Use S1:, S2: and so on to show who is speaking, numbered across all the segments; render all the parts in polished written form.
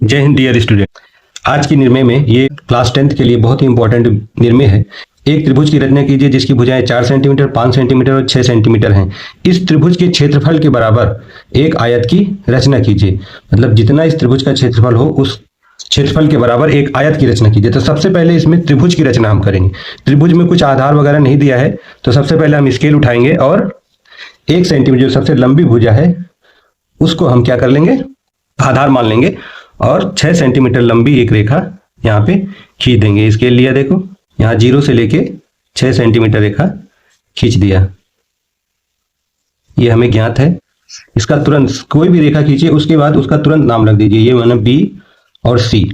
S1: जय Hind dear student. आज की निर्णय में ये क्लास 10th के लिए बहुत ही इंपॉर्टेंट निर्णय है। एक त्रिभुज की रचना कीजिए जिसकी भुजाएं 4 सेंटीमीटर, 5 सेंटीमीटर और 6 सेंटीमीटर हैं। इस त्रिभुज के क्षेत्रफल के बराबर एक आयत की रचना कीजिए। मतलब जितना इस त्रिभुज का क्षेत्रफल हो उस क्षेत्रफल के बराबर एक आयत की रचना कीजिए। तो सबसे पहले इसमें त्रिभुज की रचना हम करेंगे। त्रिभुज में कुछ आधार वगैरह नहीं दिया है, तो सबसे पहले हम स्केल उठाएंगे और 1 सेंटीमीटर जो सबसे लंबी भुजा है उसको हम क्या कर लेंगे, आधार मान लेंगे और 6 सेंटीमीटर लंबी एक रेखा यहाँ पे खींच देंगे। स्केल लिया, देखो यहाँ 0 से लेके 6 सेंटीमीटर रेखा खींच दिया। ये हमें ज्ञात है। इसका तुरंत कोई भी रेखा खींचिए, उसके बाद उसका तुरंत नाम रख दीजिए। ये माना बी और सी।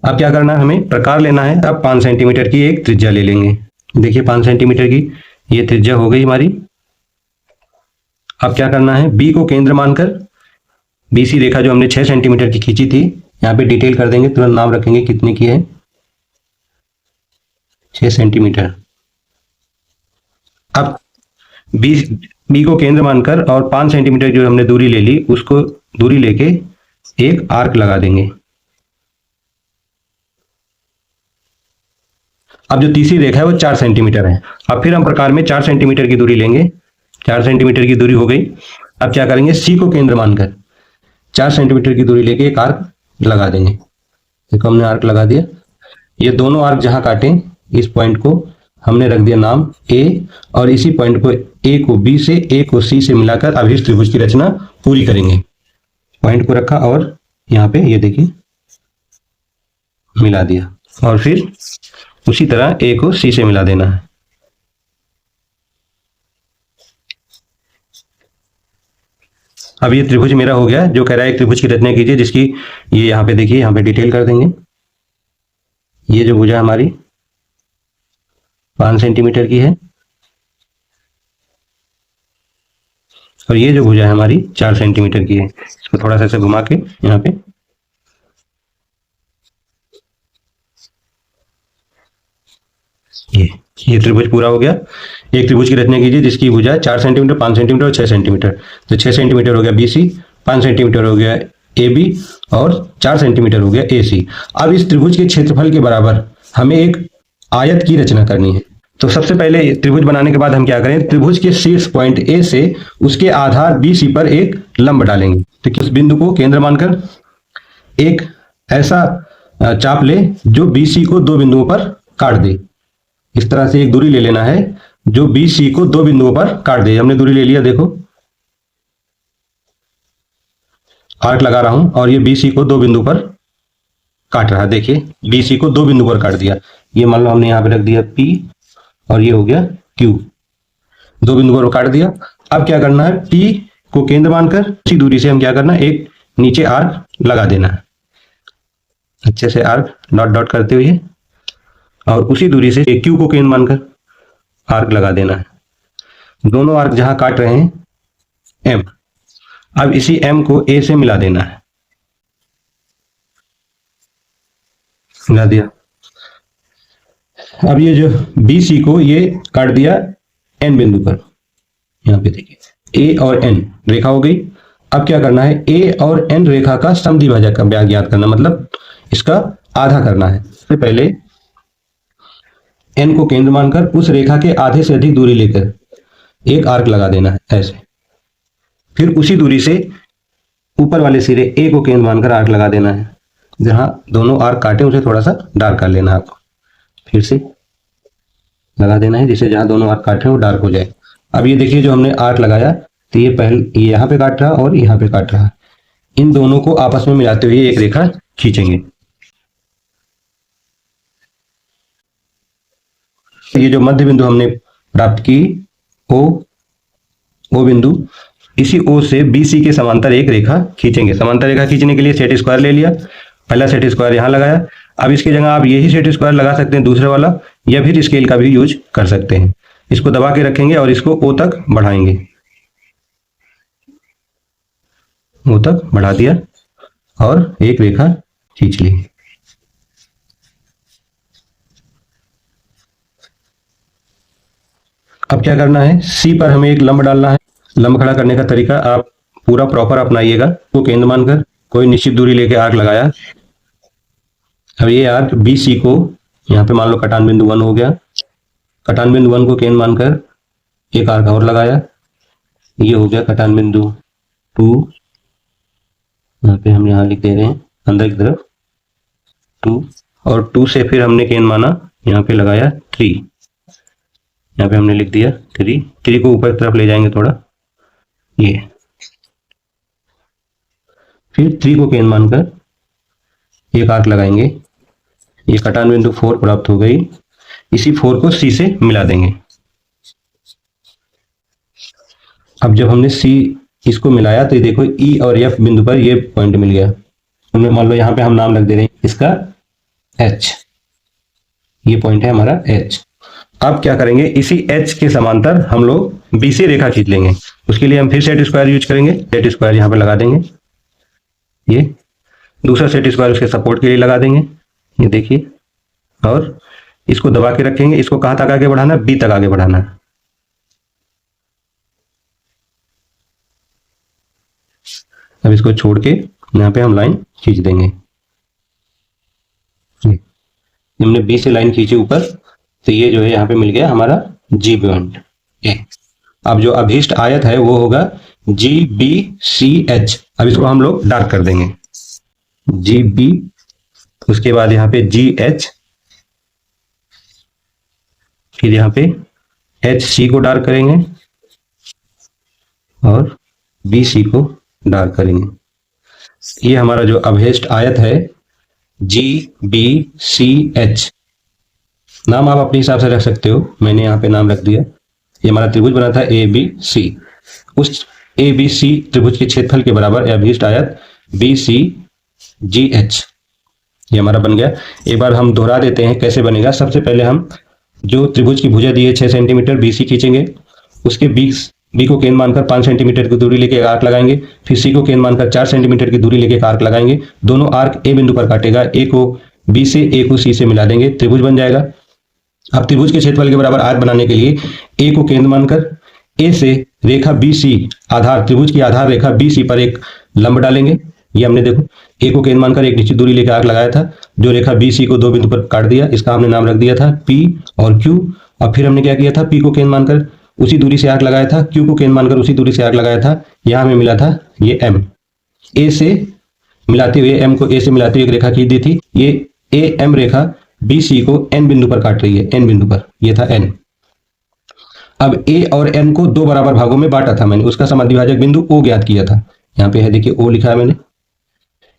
S1: अब क्या करना है, हमें प्रकार लेना है। अब 5 सेंटीमीटर की एक त्रिज्या ले लेंगे। देखिए 5 सेंटीमीटर की ये त्रिज्या हो गई हमारी। अब क्या करना है, बी को केंद्र मानकर बीसी रेखा जो हमने 6 सेंटीमीटर की खींची थी यहाँ पे डिटेल कर देंगे, तुरंत नाम रखेंगे कितने की है, 6 सेंटीमीटर। अब बी को केंद्र मानकर और 5 सेंटीमीटर जो हमने दूरी ले ली उसको दूरी लेके एक आर्क लगा देंगे। अब जो तीसरी रेखा है वो 4 सेंटीमीटर है। अब फिर हम प्रकार में 4 सेंटीमीटर की दूरी लेंगे। 4 सेंटीमीटर की दूरी हो गई। अब क्या करेंगे, सी को केंद्र मानकर 4 सेंटीमीटर की दूरी लेके एक आर्क लगा देंगे। देखो हमने आर्क लगा दिया। ये दोनों आर्क जहां काटे इस पॉइंट को हमने रख दिया नाम ए, और इसी पॉइंट को ए को बी से, ए को सी से मिलाकर अब इस त्रिभुज की रचना पूरी करेंगे। पॉइंट को रखा और यहाँ पे ये देखिए मिला दिया, और फिर उसी तरह ए को सी से मिला देना है। अब ये त्रिभुज मेरा हो गया। जो कह रहा है एक त्रिभुज की रचना कीजिए जिसकी, ये यहाँ पे देखिए, यहाँ पे डिटेल कर देंगे। ये जो भुजा हमारी 5 सेंटीमीटर की है और ये जो भुजा है हमारी 4 सेंटीमीटर की है। इसको थोड़ा सा ऐसे घुमा के यहाँ पे ये त्रिभुज पूरा हो गया। एक त्रिभुज की रचना कीजिए जिसकी भुजा 4 सेंटीमीटर, 5 सेंटीमीटर और 6 सेंटीमीटर। तो 6 सेंटीमीटर हो गया बीसी, 5 सेंटीमीटर हो गया ए बी और 4 सेंटीमीटर हो गया ए सी। अब इस त्रिभुज के क्षेत्रफल के बराबर हमें एक आयत की रचना करनी है। तो सबसे पहले त्रिभुज बनाने के बाद हम क्या करें, त्रिभुज के शीर्ष पॉइंट ए से उसके आधार बी सी पर एक लंब डालेंगे। तो उस बिंदु को केंद्र मानकर एक ऐसा चाप ले जो बी सी को 2 बिंदुओं पर काट दे। इस तरह से एक दूरी ले लेना है जो बी सी को 2 बिंदुओं पर काट दे। हमने दूरी ले लिया, देखो आर्क लगा रहा हूं और ये बी सी को 2 बिंदु पर काट रहा है। देखिए बी सी को 2 बिंदु पर काट दिया। ये मान लो हमने यहां पे रख दिया पी और ये हो गया क्यू, 2 बिंदु पर काट दिया। अब क्या करना है, पी को केंद्र मानकर उसी दूरी से हम क्या करना है, एक नीचे आर्क लगा देना है। अच्छे से आर्क डॉट डॉट करते हुए और उसी दूरी से क्यू को केंद्र मानकर आर्क लगा देना है। दोनों आर्क जहां काट रहे हैं एम, अब इसी एम को ए से मिला देना है। मिला दिया। अब ये जो बी सी को ये काट दिया एन बिंदु पर। यहां पे देखिए ए और एन रेखा हो गई। अब क्या करना है, ए और एन रेखा का समद्विभाजक का ब्याज ज्ञात करना, मतलब इसका आधा करना है। सबसे पहले एन को केंद्र मानकर उस रेखा के आधे से अधिक दूरी लेकर एक आर्क लगा देना है ऐसे। फिर उसी दूरी से ऊपर वाले सिरे ए को केंद्र मानकर आर्क लगा देना है। जहां दोनों आर्क काटे उसे थोड़ा सा डार्क कर लेना है आपको। फिर से लगा देना है जिससे जहां दोनों आर्क काटे वो डार्क हो जाए। अब ये देखिए जो हमने आर्क लगाया तो ये पहले यहाँ पे काट रहा और यहाँ पे काट रहा। इन दोनों को आपस में मिलाते हुए एक रेखा खींचेंगे। ये जो मध्य बिंदु हमने प्राप्त की ओ बिंदु, इसी ओ से बी सी के समांतर एक रेखा खींचेंगे। समांतर रेखा खींचने के लिए सेट स्क्वायर ले लिया। पहला सेट स्क्वायर यहां लगाया। अब इसकी जगह आप यही सेट स्क्वायर लगा सकते हैं दूसरे वाला, या फिर स्केल का भी यूज कर सकते हैं। इसको दबा के रखेंगे और इसको ओ तक बढ़ाएंगे। ओ तक बढ़ा दिया और एक रेखा खींच ली। अब क्या करना है, सी पर हमें एक लंब डालना है। लंब खड़ा करने का तरीका आप पूरा प्रॉपर अपनाइएगा। तो केंद्र मानकर कोई निश्चित दूरी लेके आर्क लगाया। अब ये आर्क बी सी को यहाँ पे मान लो कटान बिंदु 1 हो गया। कटान बिंदु 1 को केंद्र मानकर एक आर्क और लगाया, ये हो गया कटान बिंदु 2। यहाँ पे हम यहाँ लिख दे रहे हैं अंदर की तरफ 2, और 2 से फिर हमने केंद्र माना, यहाँ पे लगाया 3, यहाँ पे हमने लिख दिया 3 को ऊपर की तरफ ले जाएंगे थोड़ा, ये फिर 3 को केंद्र मानकर एक आर्क लगाएंगे, ये कटान बिंदु 4 प्राप्त हो गई। इसी 4 को सी से मिला देंगे। अब जब हमने सी इसको मिलाया तो ये देखो ई और एफ बिंदु पर ये पॉइंट मिल गया। उनमें मान लो यहाँ पे हम नाम रख दे रहे हैं इसका एच, ये पॉइंट है हमारा एच। अब क्या करेंगे, इसी एच के समांतर हम लोग बी से रेखा खींच लेंगे। उसके लिए हम फिर सेट स्क्वायर यूज करेंगे। सेट स्क्वायर यहाँ पे लगा देंगे, ये दूसरा सेट स्क्वायर उसके सपोर्ट के लिए लगा देंगे, ये देखिए, और इसको दबा के रखेंगे। इसको कहां तक आगे बढ़ाना, बी तक आगे बढ़ाना है। अब इसको छोड़ के यहाँ पे हम लाइन खींच देंगे। हमने बी से लाइन खींची ऊपर, तो ये जो है यहाँ पे मिल गया हमारा जी पॉइंट ए। अब जो अभीष्ट आयत है वो होगा जी बी सी एच। अब इसको हम लोग डार्क कर देंगे, जी बी, उसके बाद यहाँ पे जी एच, फिर यहाँ पे एच सी को डार्क करेंगे और बी सी को डार्क करेंगे। ये हमारा जो अभीष्ट आयत है जी बी सी एच। नाम आप अपने हिसाब से रख सकते हो, मैंने यहाँ पे नाम रख दिया। ये हमारा त्रिभुज बना था ए बी सी। उस ए बी सी त्रिभुज के क्षेत्रफल के बराबर अभीष्ट आयत बी सी जी एच, ये हमारा बन गया। एक बार हम दोहरा देते हैं कैसे बनेगा। सबसे पहले हम जो त्रिभुज की भुजा दी है 6 सेंटीमीटर बी सी खींचेंगे, उसके बी को केंद्र मानकर 5 सेंटीमीटर की दूरी लेके एक आर्क लगाएंगे, फिर सी को केंद्र मानकर 4 सेंटीमीटर की दूरी लेके एक आर्क लगाएंगे। दोनों आर्क ए बिंदु पर काटेगा, ए को बी से, ए को सी से मिला देंगे, त्रिभुज बन जाएगा। अब त्रिभुज के क्षेत्रफल के बराबर आयत बनाने के लिए ए को केंद्र मानकर ए से रेखा बी सी, आधार त्रिभुज की आधार रेखा बी सी पर एक लंब डालेंगे। ये हमने देखो ए को केंद्र मानकर एक निश्चित दूरी लेकर आर्क लगाया था, जो रेखा बी सी को 2 बिंदु पर काट दिया। इसका हमने नाम रख दिया था पी और क्यू। और फिर हमने क्या किया था, पी को केंद्र मानकर उसी दूरी से आर्क लगाया था, क्यू को केंद्र मानकर उसी दूरी से आर्क लगाया था। यहां हमें मिला था ये एम। ए से मिलाते हुए, एम को ए से मिलाते हुए एक रेखा खींच दी थी। ये A M Rekha B C को एन बिंदु पर काट रही है, एन बिंदु पर, ये था एन। अब ए और एन को 2 बराबर भागों में बांटा था मैंने, उसका समद्विभाजक बिंदु ओ ज्ञात किया था। यहाँ पे है देखिए ओ लिखा है मैंने।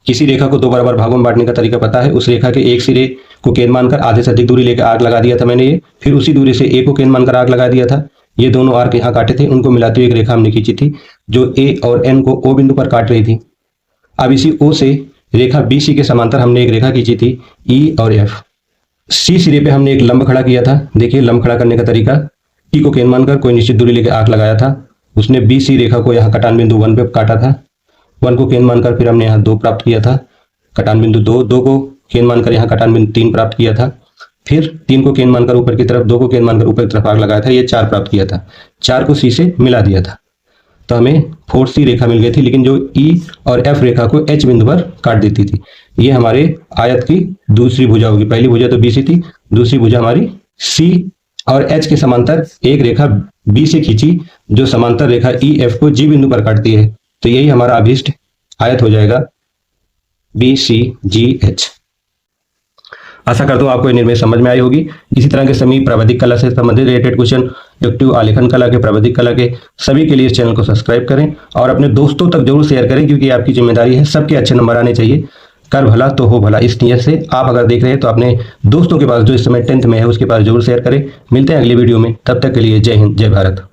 S1: किसी रेखा को 2 बराबर भागों में बांटने का तरीका पता है। उस रेखा के एक सिरे को केंद्र मानकर आधे से अधिक दूरी लेकर आर्क लगा दिया था मैंने ये, फिर उसी दूरी से ए को केंद्र मानकर आर्क लगा दिया था। ये दोनों आर्क यहाँ काटे थे, उनको मिलाते हुए एक रेखा हमने खींची थी जो ए और एन को ओ बिंदु पर काट रही थी। अब इसी ओ से रेखा बी सी के समांतर हमने एक रेखा खींची थी ई और एफ। सी सिरे पे हमने एक लंब खड़ा किया था। देखिए लंब खड़ा करने का तरीका, टी को केंद्र मानकर कोई निश्चित दूरी लेकर आर्क लगाया था। उसने बी सी रेखा को यहाँ कटान बिंदु 1 पे काटा था। 1 को केंद्र मानकर फिर हमने यहाँ 2 प्राप्त किया था, कटान बिंदु 2 को केंद्र मानकर यहाँ कटान बिंदु 3 प्राप्त किया था। फिर 3 को केंद्र मानकर ऊपर की तरफ, 2 को केंद्र मानकर ऊपर की तरफ आर्क लगाया था, ये 4 प्राप्त किया था। 4 को सी से मिला दिया था, तो हमें 4C रेखा मिल गई थी, लेकिन जो ई और एफ रेखा को एच बिंदु पर काट देती थी। ये हमारे आयत की दूसरी भुजा होगी। पहली भुजा तो बी सी थी, दूसरी भुजा हमारी सी और एच के समांतर एक रेखा बी से खींची, जो समांतर रेखा ई एफ को जी बिंदु पर काटती है। तो यही हमारा अभीष्ट आयत हो जाएगा बी सी जी एच। आशा करता हूँ आपको ये निर्णय समझ में आई होगी। इसी तरह के सभी प्रावधिक कला से संबंधित रिलेटेड क्वेश्चन, युक्तियों, आलेखन कला के, प्रावधिक कला के सभी के लिए इस चैनल को सब्सक्राइब करें और अपने दोस्तों तक जरूर शेयर करें, क्योंकि आपकी जिम्मेदारी है। सबके अच्छे नंबर आने चाहिए, कर भला तो हो भला, इस नियत से आप अगर देख रहे हैं तो अपने दोस्तों के पास जो इस समय 10th में है उसके पास जरूर शेयर करें। मिलते हैं अगली वीडियो में, तब तक के लिए जय हिंद, जय भारत।